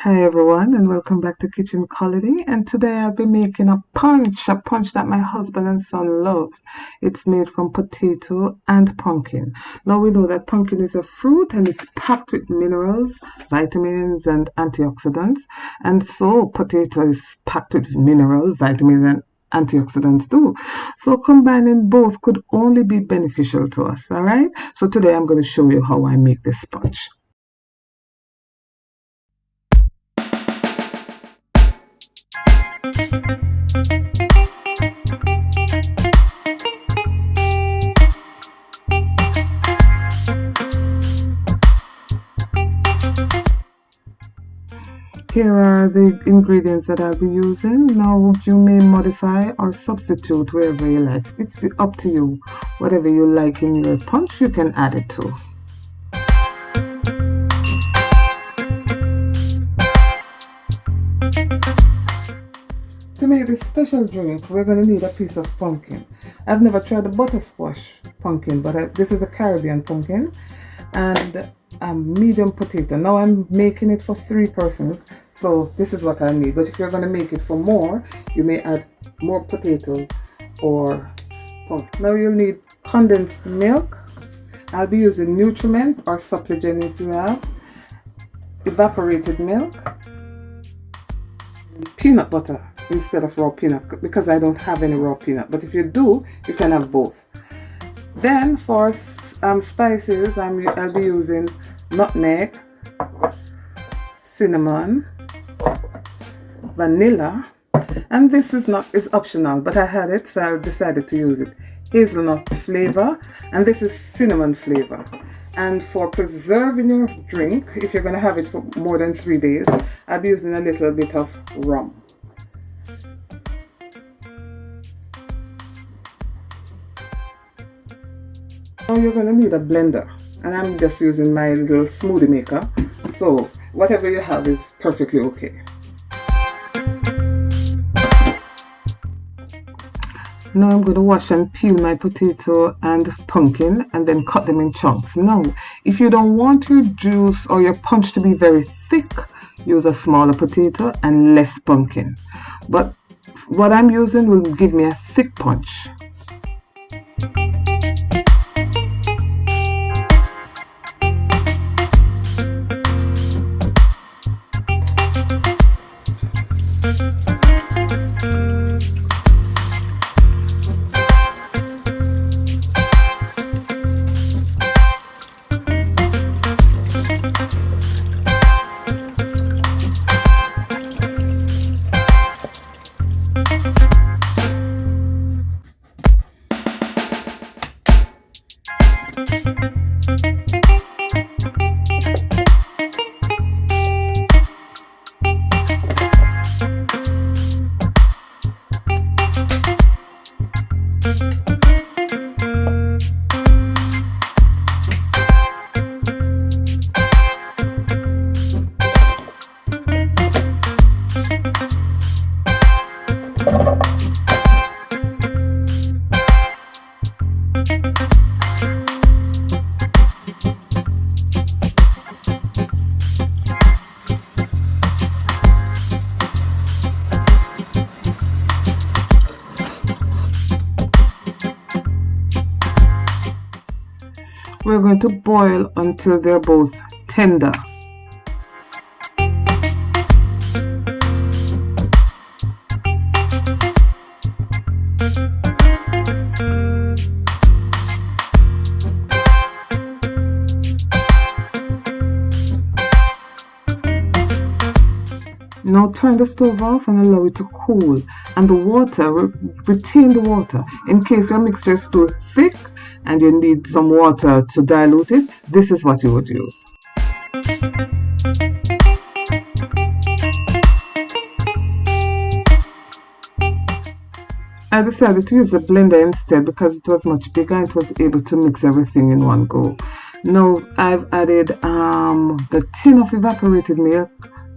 Hi everyone, and welcome back to Kitchen Culinary. And today I'll be making a punch that my husband and son loves. It's made from potato and pumpkin. Now we know that pumpkin is a fruit and it's packed with minerals, vitamins and antioxidants. And so potato is packed with minerals, vitamins and antioxidants too. So combining both could only be beneficial to us, all right? So today I'm going to show you how I make this punch. Here are the ingredients that I'll be using. Now you may modify or substitute wherever you like. It's up to you. Whatever you like in your punch, you can add it to. To make this special drink, we're going to need a piece of pumpkin. I've never tried the buttersquash pumpkin, but this is a Caribbean pumpkin, and a medium potato. Now I'm making it for 3 persons, so this is what I need. But if you're going to make it for more, you may add more potatoes or pumpkin. Now you'll need condensed milk. I'll be using Nutriment or Suppligent if you have, evaporated milk, peanut butter instead of raw peanut, because I don't have any raw peanut, but if you do, you can have both. Then for spices, I'll be using nutmeg, cinnamon, vanilla, and this is optional, but I had it, so I decided to use it. Hazelnut flavor, and this is cinnamon flavor. And for preserving your drink, if you're going to have it for more than 3 days, I'll be using a little bit of rum. Now you're going to need a blender, and I'm just using my little smoothie maker, so whatever you have is perfectly okay. Now I'm going to wash and peel my potato and pumpkin and then cut them in chunks. Now, if you don't want your juice or your punch to be very thick, use a smaller potato and less pumpkin. But what I'm using will give me a thick punch. We're going to boil until they're both tender. Now turn the stove off and allow it to cool, and the water, retain the water. In case your mixture is too thick and you need some water to dilute it, this is what you would use. I decided to use a blender instead because it was much bigger and it was able to mix everything in one go. Now I've added the tin of evaporated milk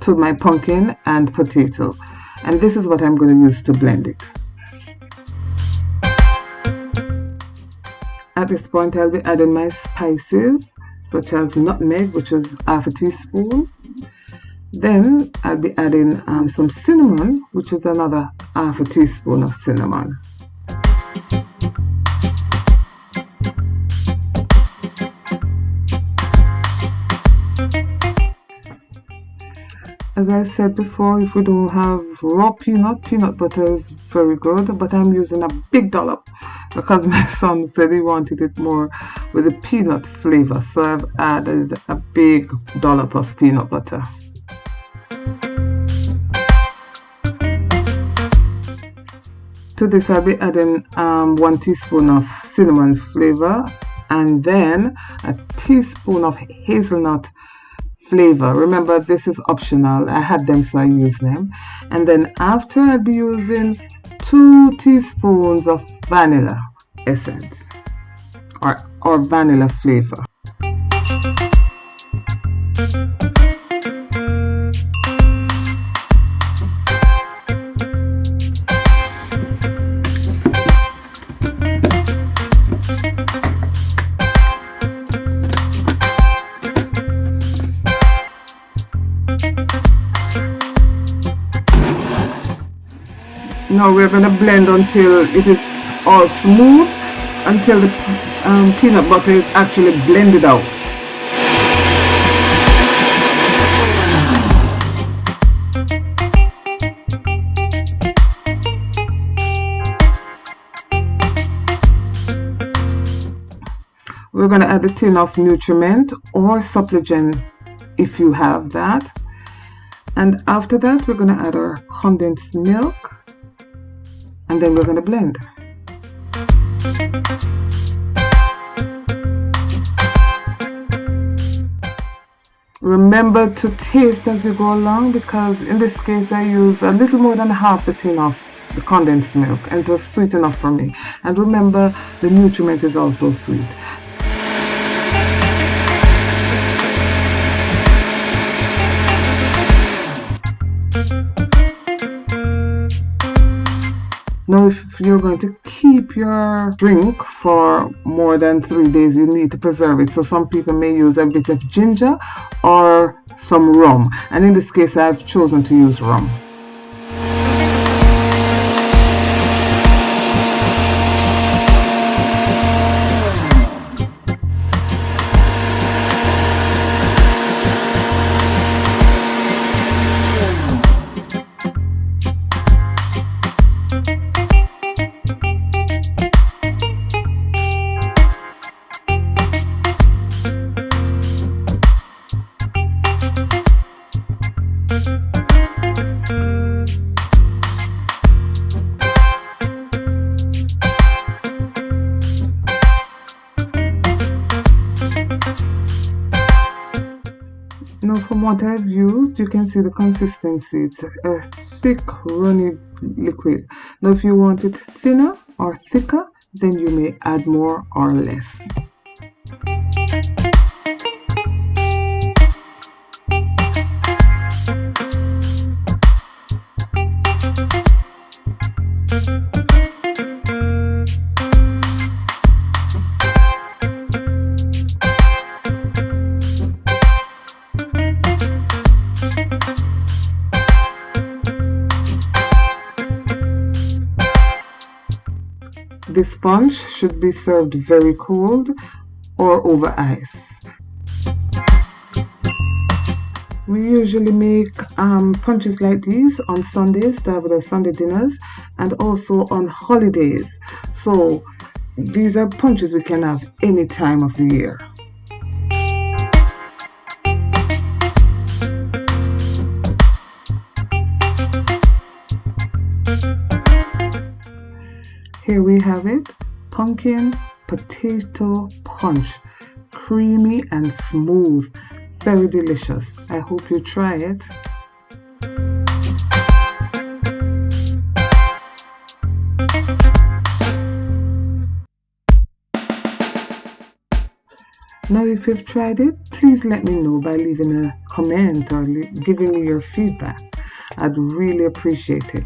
to my pumpkin and potato, and this is what I'm going to use to blend it. At this point I'll be adding my spices such as nutmeg, which is half a teaspoon, Then I'll be adding some cinnamon, which is another half a teaspoon of cinnamon. As I said before, if we don't have raw peanut butter is very good, but I'm using a big dollop because my son said he wanted it more with the peanut flavor, so I've added a big dollop of peanut butter. To this I'll be adding 1 teaspoon of cinnamon flavor and then a teaspoon of hazelnut flavor. Remember, this is optional. I had them, so I use them. And then after, I'll be using 2 teaspoons of vanilla essence or vanilla flavor. Now we're going to blend until it is all smooth, until the peanut butter is actually blended out. We're going to add a tin of nutriment or supplement if you have that. And after that, we're going to add our condensed milk. And then we're going to blend. Remember to taste as you go along, because in this case I use a little more than half the tin of the condensed milk, and it was sweet enough for me. And remember, the nutriment is also sweet. Now, if you're going to keep your drink for more than 3 days, you need to preserve it. So some people may use a bit of ginger or some rum. And in this case, I've chosen to use rum. Now, from what I've used, you can see the consistency. It's a thick, runny liquid. Now, if you want it thinner or thicker, then you may add more or less. This punch should be served very cold or over ice. We usually make punches like these on Sundays to have with our Sunday dinners, and also on holidays. So these are punches we can have any time of the year. Here we have it, pumpkin potato punch, creamy and smooth, very delicious. I hope you try it. Now, if you've tried it, please let me know by leaving a comment or giving me your feedback. I'd really appreciate it.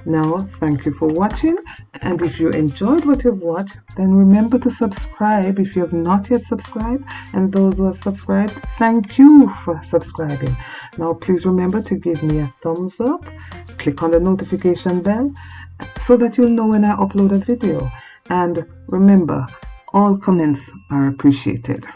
Now, thank you for watching, and if you enjoyed what you've watched, then remember to subscribe if you have not yet subscribed, and those who have subscribed, thank you for subscribing. Now, please remember to give me a thumbs up, click on the notification bell so that you'll know when I upload a video, and remember, all comments are appreciated.